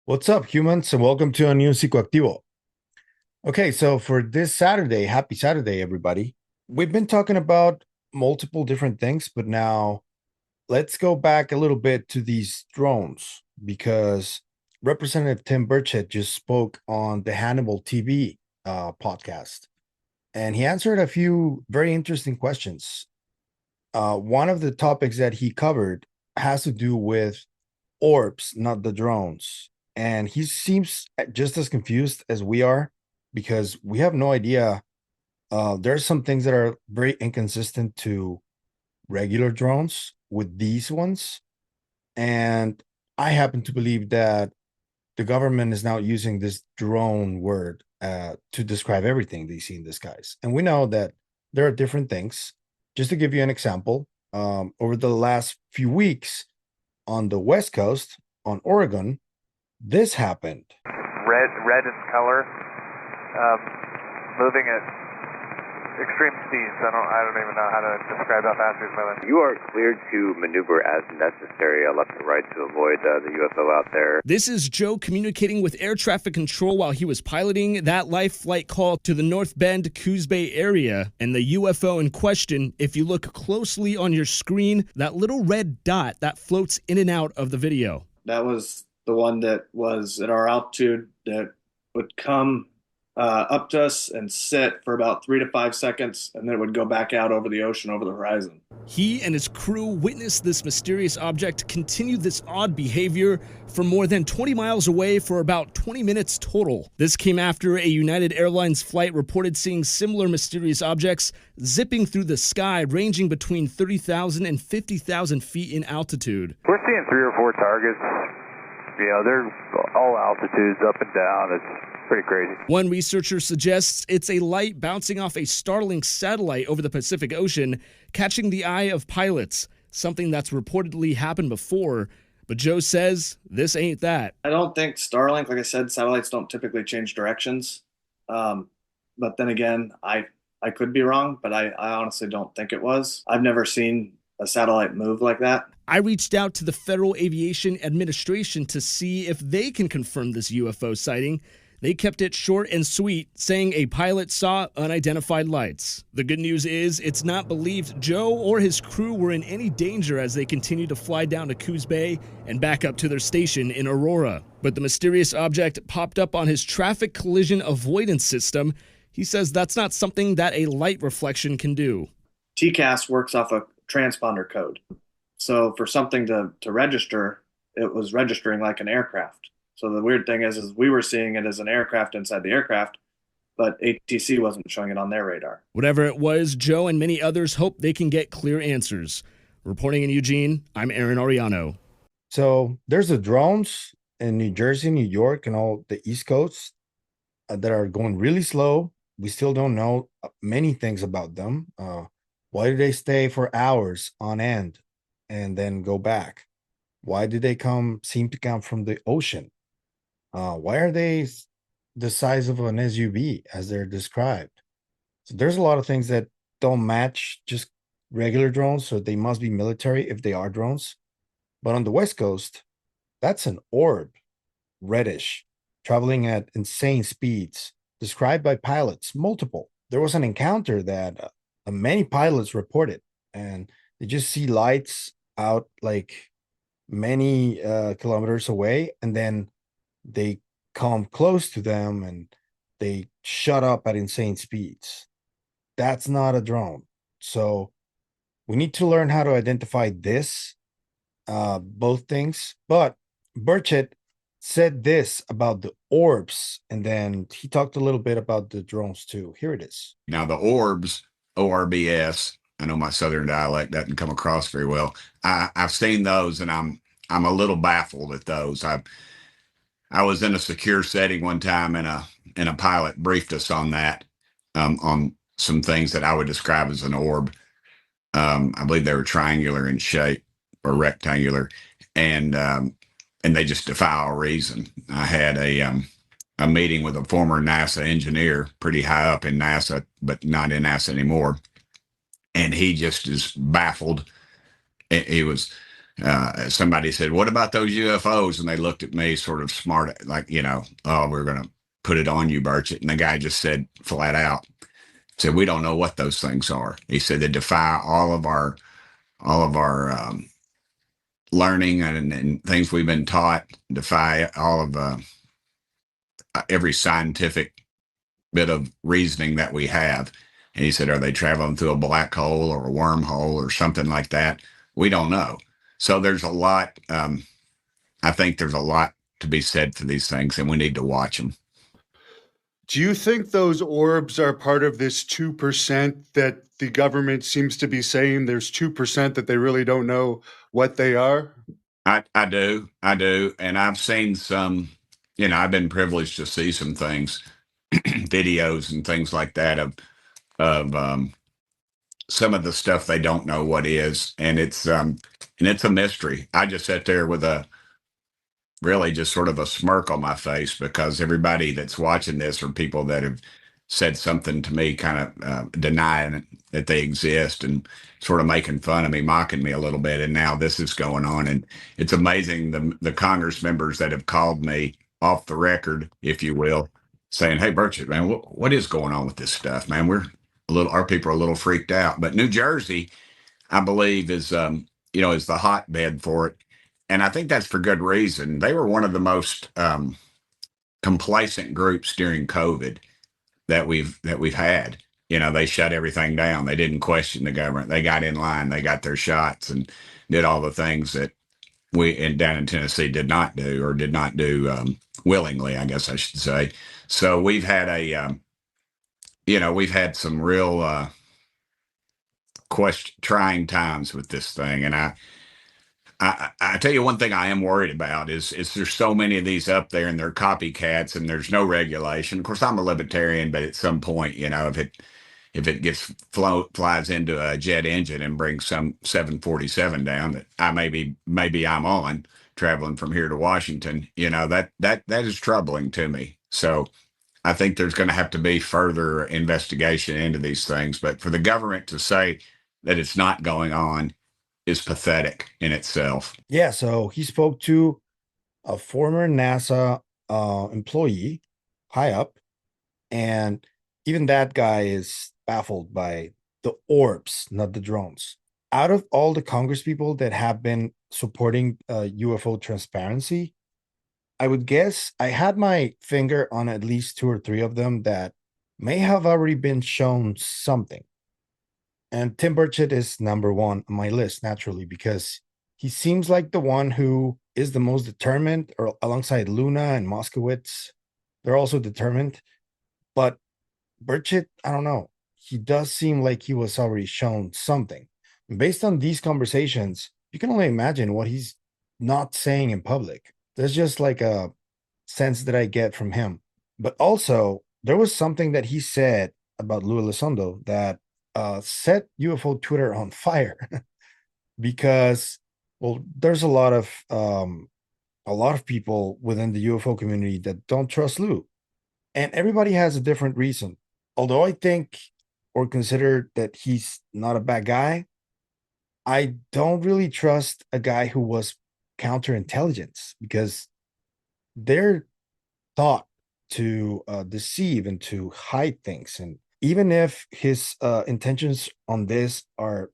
What's up, humans, and welcome to a new Psicoactivo. Okay, so for this Saturday, happy Saturday, everybody. We've been talking about multiple different things, but now let's go back a little bit to these drones because Representative Tim Burchett just spoke on the Hannibal TV podcast, and he answered a few very interesting questions. One of the topics that he covered has to do with orbs, not the drones. And he seems just as confused as we are because we have no idea. There's some things that are very inconsistent to regular drones with these ones. And I happen to believe that the government is now using this drone word to describe everything they see in the skies. And we know that there are different things. Just to give you an example, over the last few weeks on the West Coast, on Oregon, this happened. Red in color, moving at extreme speeds. I don't even know how to describe how fast he's moving. You are cleared to maneuver as necessary, left and right, to avoid the UFO out there. This is Joe communicating with air traffic control while he was piloting that live flight call to the North Bend, Coos Bay area. And the UFO in question, if you look closely on your screen, that little red dot that floats in and out of the video. That was the one that was at our altitude that would come up to us and sit for about 3 to 5 seconds, and then it would go back out over the ocean, over the horizon. He and his crew witnessed this mysterious object continue this odd behavior for more than 20 miles away for about 20 minutes total. This came after a United Airlines flight reported seeing similar mysterious objects zipping through the sky, ranging between 30,000 and 50,000 feet in altitude. We're seeing 3 or 4 targets. They're all altitudes, up and down. It's pretty crazy. One researcher suggests it's a light bouncing off a Starlink satellite over the Pacific Ocean, catching the eye of pilots, something that's reportedly happened before. But Joe says this ain't that. I don't think Starlink, like I said, satellites don't typically change directions. But then again, I could be wrong, but I honestly don't think it was. I've never seen a satellite move like that. I reached out to the Federal Aviation Administration to see if they can confirm this UFO sighting. They kept it short and sweet, saying a pilot saw unidentified lights. The good news is it's not believed Joe or his crew were in any danger as they continue to fly down to Coos Bay and back up to their station in Aurora. But the mysterious object popped up on his traffic collision avoidance system. He says that's not something that a light reflection can do. TCAS works off a transponder code. So for something to register, it was registering like an aircraft. So the weird thing is we were seeing it as an aircraft inside the aircraft, but ATC wasn't showing it on their radar. Whatever it was, Joe and many others hope they can get clear answers. Reporting in Eugene, I'm Aaron Ariano. So there's the drones in New Jersey, New York, and all the East Coast that are going really slow. We still don't know many things about them. Why do they stay for hours on end and then go back? Why do they seem to come from the ocean? Why are they the size of an SUV as they're described? So there's a lot of things that don't match just regular drones, so they must be military if they are drones. But on the West Coast, that's an orb, reddish, traveling at insane speeds, described by pilots, multiple. There was an encounter that many pilots reported, and they just see lights out like many kilometers away, and then they come close to them and they shut up at insane speeds. That's not a drone. So we need to learn how to identify this, both things. But Burchett said this about the orbs, and then he talked a little bit about the drones too. Here it is. Now the orbs, ORBS, I know my Southern dialect doesn't come across very well. I've seen those, and I'm a little baffled at those. I was in a secure setting one time, and a pilot briefed us on that, on some things that I would describe as an orb. I believe they were triangular in shape or rectangular, and they just defy all reason. I had a meeting with a former NASA engineer, pretty high up in NASA, but not in NASA anymore. And he just is baffled. He was somebody said, "What about those UFOs?" And they looked at me sort of smart, like, "Oh, we're going to put it on you, Burchett." And the guy just said flat out, said, "We don't know what those things are." He said they defy all of our learning and things we've been taught, defy all of every scientific bit of reasoning that we have. And he said, "Are they traveling through a black hole or a wormhole or something like that? We don't know." So there's a lot. I think there's a lot to be said for these things, and we need to watch them. Do you think those orbs are part of this 2% that the government seems to be saying there's 2% that they really don't know what they are? I do. And I've seen some, I've been privileged to see some things, videos and things like that of some of the stuff they don't know what is. And it's a mystery. I just sat there with a really just sort of a smirk on my face, because everybody that's watching this are people that have said something to me, kind of denying that they exist and sort of making fun of me, mocking me a little bit. And now this is going on. And it's amazing the Congress members that have called me off the record, if you will, saying, "Hey, Burchett, man, what is going on with this stuff, man? Our people are a little freaked out." But New Jersey, I believe, is is the hotbed for it. And I think that's for good reason. They were one of the most complacent groups during COVID that we've had. They shut everything down. They didn't question the government. They got in line. They got their shots and did all the things that we down in Tennessee did not do willingly, I guess I should say. So we've had we've had some real trying times with this thing. And I tell you one thing I am worried about is there's so many of these up there and they're copycats and there's no regulation. Of course, I'm a libertarian, but at some point, if it flies into a jet engine and brings some 747 down that maybe I'm on traveling from here to Washington, that is troubling to me. So I think there's going to have to be further investigation into these things. But for the government to say that it's not going on is pathetic in itself. Yeah, so he spoke to a former NASA employee, high up, and even that guy is baffled by the orbs, not the drones. Out of all the Congress people that have been supporting UFO transparency, I would guess I had my finger on at least 2 or 3 of them that may have already been shown something. And Tim Burchett is number 1 on my list, naturally, because he seems like the one who is the most determined, or alongside Luna and Moskowitz. They're also determined. But Burchett, I don't know. He does seem like he was already shown something. And based on these conversations, you can only imagine what he's not saying in public. There's just like a sense that I get from him. But also, there was something that he said about Lue Elizondo that set UFO Twitter on fire because, well, there's a lot of people within the UFO community that don't trust Lue, and everybody has a different reason. Although I think or consider that he's not a bad guy, I don't really trust a guy who was counterintelligence, because they're taught to deceive and to hide things. And even if his intentions on this are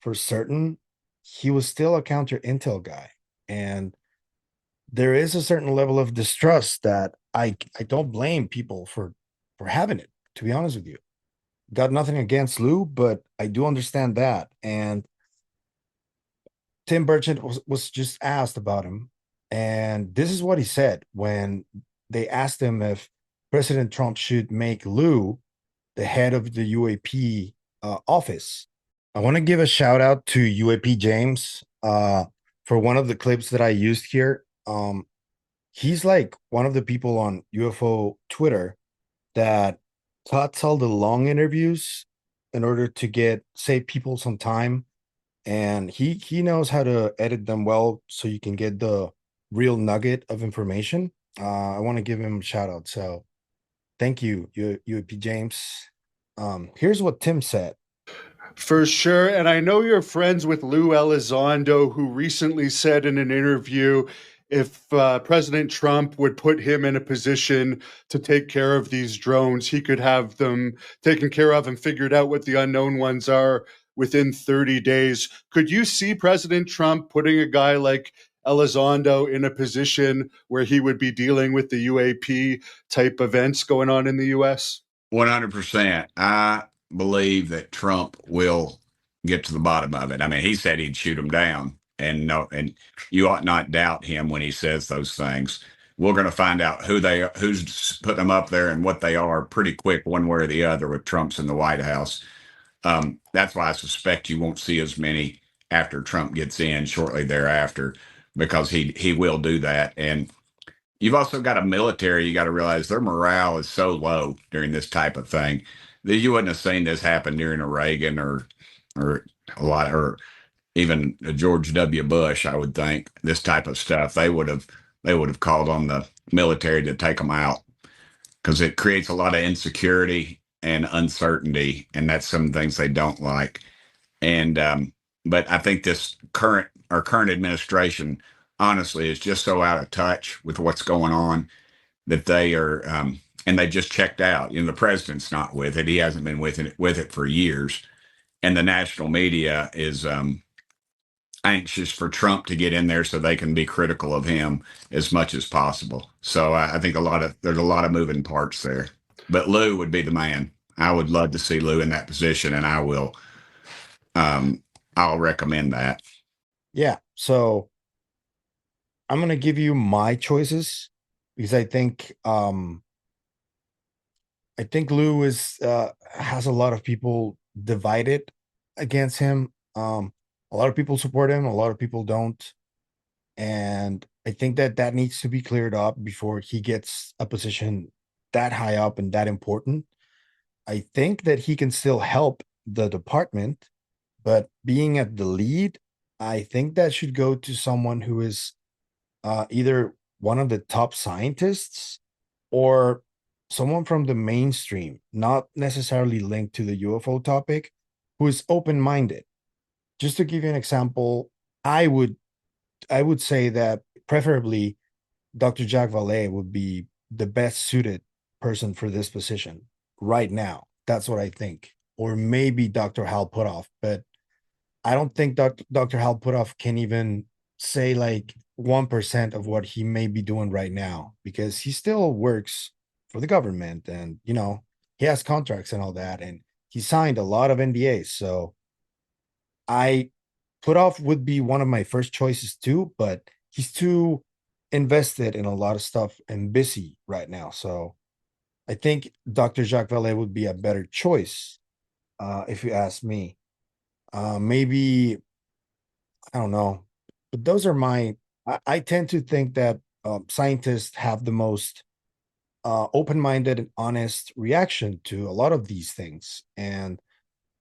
for certain, he was still a counter intel guy. And there is a certain level of distrust that I don't blame people for having it, to be honest with you. Got nothing against Lou, but I do understand that. And Tim Burchett was just asked about him. And this is what he said when they asked him if President Trump should make Lou the head of the UAP office. I want to give a shout out to UAP James for one of the clips that I used here. He's like one of the people on UFO Twitter that cuts all the long interviews in order to save people some time. And he knows how to edit them well so you can get the real nugget of information. I want to give him a shout out. So thank you, UAP James. Here's what Tim said. For sure. And I know you're friends with Lue Elizondo, who recently said in an interview if President Trump would put him in a position to take care of these drones, he could have them taken care of and figured out what the unknown ones are within 30 days. Could you see President Trump putting a guy like Elizondo in a position where he would be dealing with the UAP type events going on in the US? 100%. I believe that Trump will get to the bottom of it. I mean, he said he'd shoot him down, and no, and you ought not doubt him when he says those things. We're going to find out who's putting them up there and what they are pretty quick, one way or the other, with Trump's in the White House. That's why I suspect you won't see as many after Trump gets in shortly thereafter, because he will do that. And you've also got a military. You got to realize their morale is so low during this type of thing that you wouldn't have seen this happen during a Reagan or a lot, or even a George W. Bush. I would think this type of stuff they would have called on the military to take them out, because it creates a lot of insecurity and uncertainty, and that's some things they don't like. And but I think this current administration, honestly, is just so out of touch with what's going on that they are, and they just checked out. The president's not with it; he hasn't been with it for years, and the national media is anxious for Trump to get in there so they can be critical of him as much as possible. So I think there's a lot of moving parts there. But Lue would be the man. I would love to see Lue in that position, and I will. I'll recommend that. Yeah. So I'm gonna give you my choices because I think Lou has a lot of people divided against him. A lot of people support him, a lot of people don't, and I think that needs to be cleared up before he gets a position that high up and that important. I think that he can still help the department, but being at the lead, I think that should go to someone who is either one of the top scientists or someone from the mainstream, not necessarily linked to the UFO topic, who is open-minded. Just to give you an example, I would say that preferably Dr. Jack Valet would be the best suited person for this position right now. That's what I think. Or maybe Dr. Hal Puthoff, but I don't think Dr. Hal Puthoff can even say like 1% of what he may be doing right now, because he still works for the government, and he has contracts and all that, and he signed a lot of NDAs. So I Puthoff would be one of my first choices too, but he's too invested in a lot of stuff and busy right now. So I think Dr. Jacques Vallée would be a better choice, if you ask me. Maybe, I don't know, but those are I tend to think that scientists have the most open-minded and honest reaction to a lot of these things. And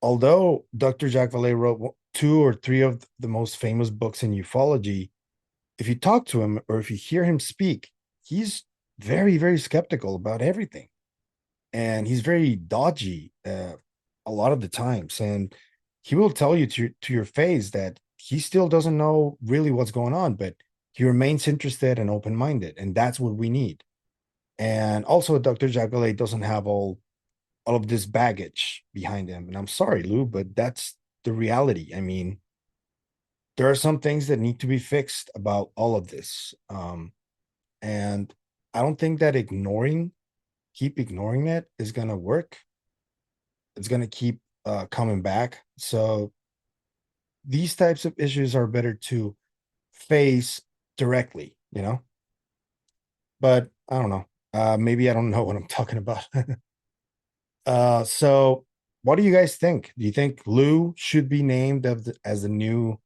although Dr. Jacques Vallée wrote 2 or 3 of the most famous books in ufology, if you talk to him or if you hear him speak, he's very, very skeptical about everything. And he's very dodgy a lot of the times. And he will tell you to your face that he still doesn't know really what's going on, but he remains interested and open-minded. And that's what we need. And also, Dr. Jacques Vallée doesn't have all of this baggage behind him. And I'm sorry, Lou, but that's the reality. I mean, there are some things that need to be fixed about all of this. And I don't think that keep ignoring it is going to work. It's going to keep coming back. So these types of issues are better to face directly, but I don't know. Maybe I don't know what I'm talking about. So what do you guys think? Do you think Lou should be named as the new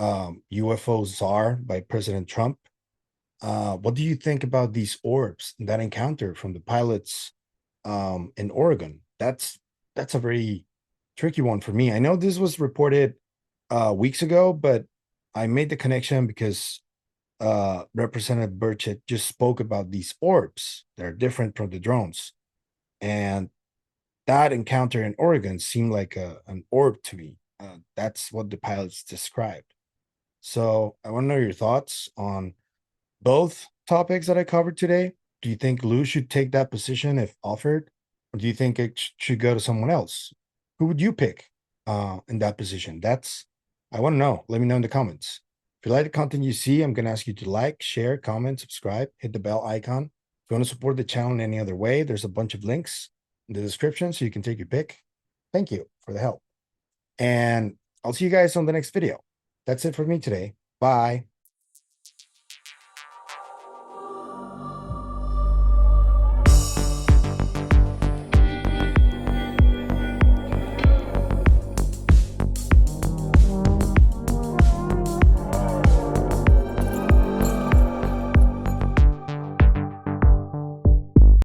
UFO czar by President Trump? What do you think about these orbs, that encounter from the pilots in Oregon? That's a very tricky one for me. I know this was reported weeks ago, but I made the connection because Representative Burchett just spoke about these orbs that are different from the drones. And that encounter in Oregon seemed like an orb to me. That's what the pilots described. So I want to know your thoughts on both topics that I covered today. Do you think Lue should take that position if offered? Or do you think it should go to someone else? Who would you pick in that position? I want to know. Let me know in the comments. If you like the content you see, I'm going to ask you to like, share, comment, subscribe, hit the bell icon. If you want to support the channel in any other way, there's a bunch of links in the description so you can take your pick. Thank you for the help. And I'll see you guys on the next video. That's it for me today. Bye.